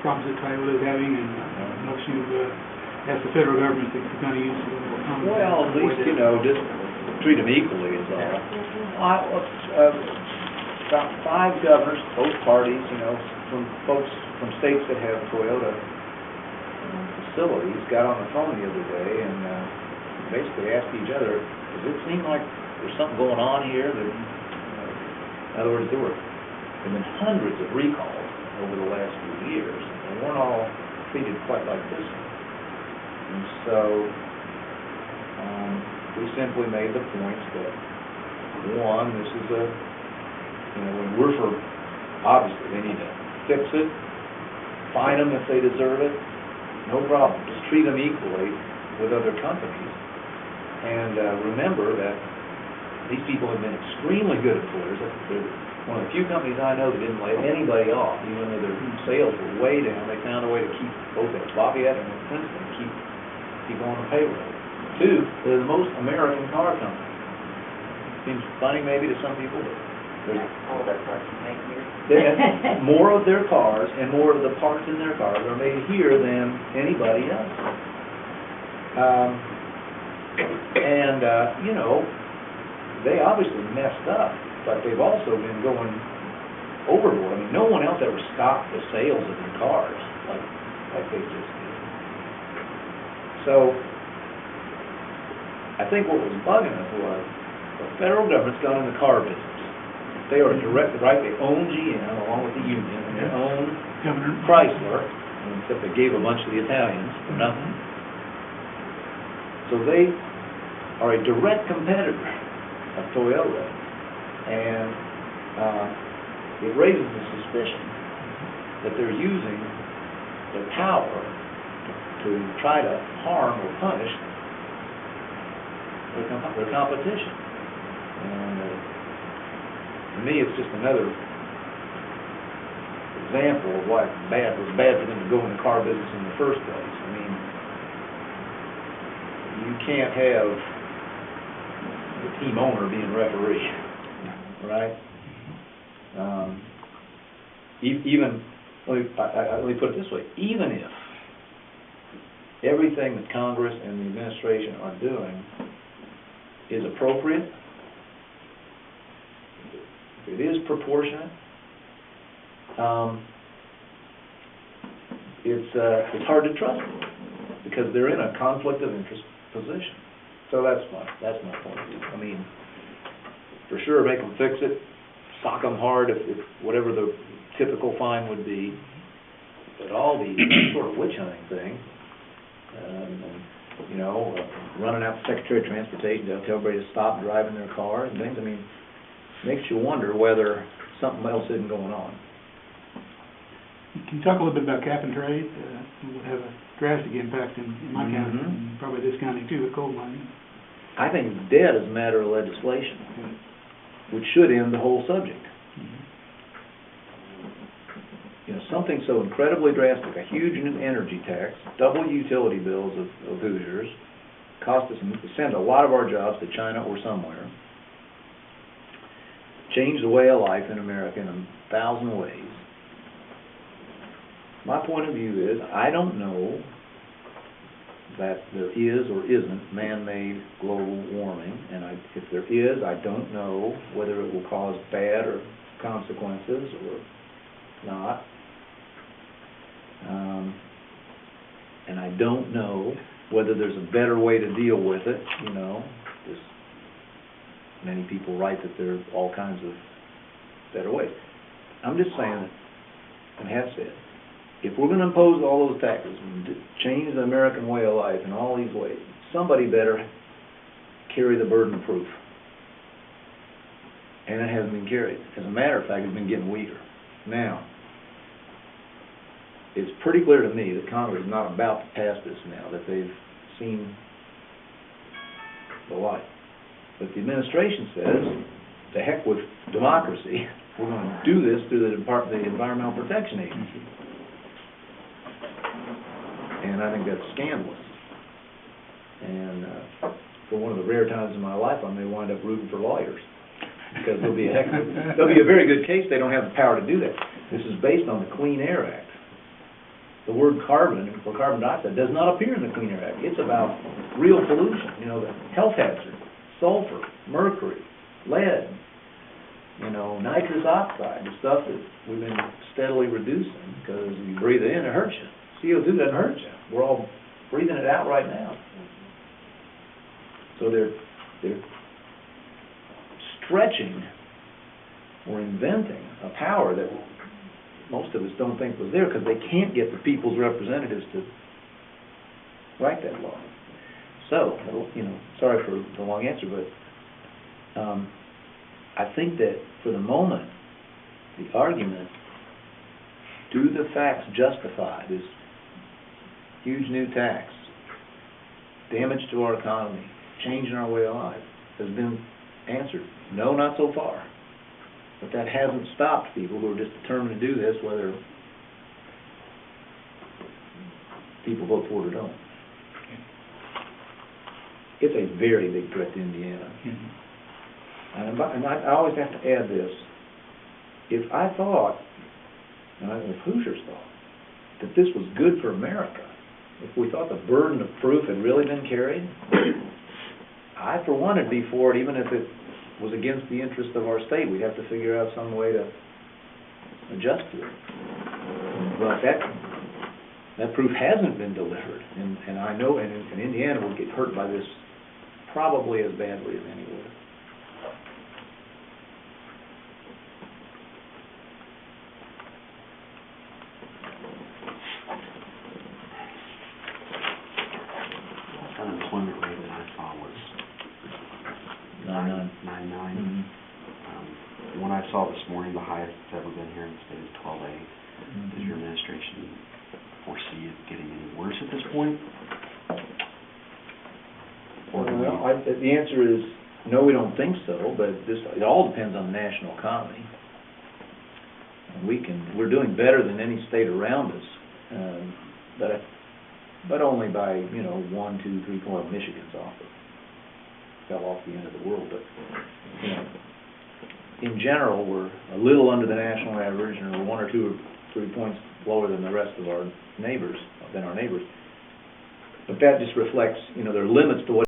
problems that Toyota is having, and don't you ask the federal government to kind of use well, at least, you know, just treat them equally is all. About 5 governors, both parties, you know, from folks from states that have Toyota facilities, got on the phone the other day and basically asked each other, does it seem like there's something going on here that, in other words, there have been hundreds of recalls over the last few years, and they weren't all treated quite like this one. And so, we simply made the point that, one, this is a, you know, when we're for, obviously, they need to fix it, fine them if they deserve it, no problem, just treat them equally with other companies. And remember that these people have been extremely good employers. They're one of the few companies I know that didn't lay anybody off, even though their sales were way down. They found a way to keep both at Lafayette and Princeton, keep people on the payroll. 2, they're the most American car company. Seems funny maybe to some people, but all their parts are made here. more of their cars and more of the parts in their cars are made here than anybody else. You know, they obviously messed up, but they've also been going overboard. I mean, no one else ever stopped the sales of their cars like they just did. So, I think what was bugging us was the federal government's gone in the car business. They are direct, right? They own GM along with the union, and they own Chrysler, except they gave a bunch to the Italians for nothing. So they are a direct competitor of Toyota, and it raises the suspicion that they're using their power to try to harm or punish their competition. And to me, it's just another example of why it was bad for them to go in the car business in the first place. I mean, you can't have the team owner being referee, right? Even, let me put it this way, even if everything that Congress and the administration are doing is appropriate, if it is proportionate, it's hard to trust them because they're in a conflict of interest position. So that's my point of view. I mean, for sure, make them fix it, sock them hard if whatever the typical fine would be. But all these sort of witch hunting thing, you know, running out the Secretary of Transportation to tell everybody to stop driving their cars and things. I mean, makes you wonder whether something else isn't going on. Can you talk a little bit about cap and trade? It would have a drastic impact in my county, and probably this county too, with coal mining. I think it's dead as a matter of legislation, which should end the whole subject. You know, something so incredibly drastic, a huge new energy tax, double utility bills of Hoosiers, cost us, send a lot of our jobs to China or somewhere, change the way of life in America in 1,000 ways. My point of view is, I don't know that there is or isn't man-made global warming, and if there is, I don't know whether it will cause bad or consequences or not. And I don't know whether there's a better way to deal with it, you know. Many people write that there are all kinds of better ways. I'm just saying that, and have said, if we're going to impose all those taxes and change the American way of life in all these ways, somebody better carry the burden of proof. And it hasn't been carried. As a matter of fact, it's been getting weaker. Now, it's pretty clear to me that Congress is not about to pass this now, that they've seen the light. But the administration says, to heck with democracy, we're going to do this through the Environmental Protection Agency. And I think that's scandalous. And for one of the rare times in my life, I may wind up rooting for lawyers. Because there'll be a very good case they don't have the power to do that. This is based on the Clean Air Act. word carbon, or carbon dioxide, does not appear in the Clean Air Act. It's about real pollution, you know, the health hazard, sulfur, mercury, lead, you know, nitrous oxide, the stuff that we've been steadily reducing, because you breathe it in, it hurts you. CO2 doesn't hurt you. We're all breathing it out right now. So they're stretching or inventing a power that most of us don't think was there, because they can't get the people's representatives to write that law. So, you know, sorry for the long answer, but I think that for the moment, the argument, do the facts justify this huge new tax, damage to our economy, change in our way of life, has been answered. No, not so far. But that hasn't stopped people who are just determined to do this, whether people vote for it or don't. It's a very big threat to Indiana. And I always have to add this. If I thought, and if Hoosiers thought, that this was good for America, if we thought the burden of proof had really been carried, I, for one, would be for it, even if it was against the interest of our state. We'd have to figure out some way to adjust to it. But that proof hasn't been delivered, and I know, and Indiana will get hurt by this probably as badly as anywhere. Unemployment rate that I saw was 9.9. 9.9. The one I saw this morning, the highest it's ever been here in the state is 12.8. Does your administration foresee it getting any worse at this point? Or do Well, the answer is no, we don't think so, but it all depends on the national economy. And we're doing better than any state around us, but only by, 1, 2, 3 points. Michigan's fell off the end of the world, but in general, we're a little under the national average, and we're 1 or 2 or 3 points lower than the rest of our neighbors, But that just reflects, there are limits to what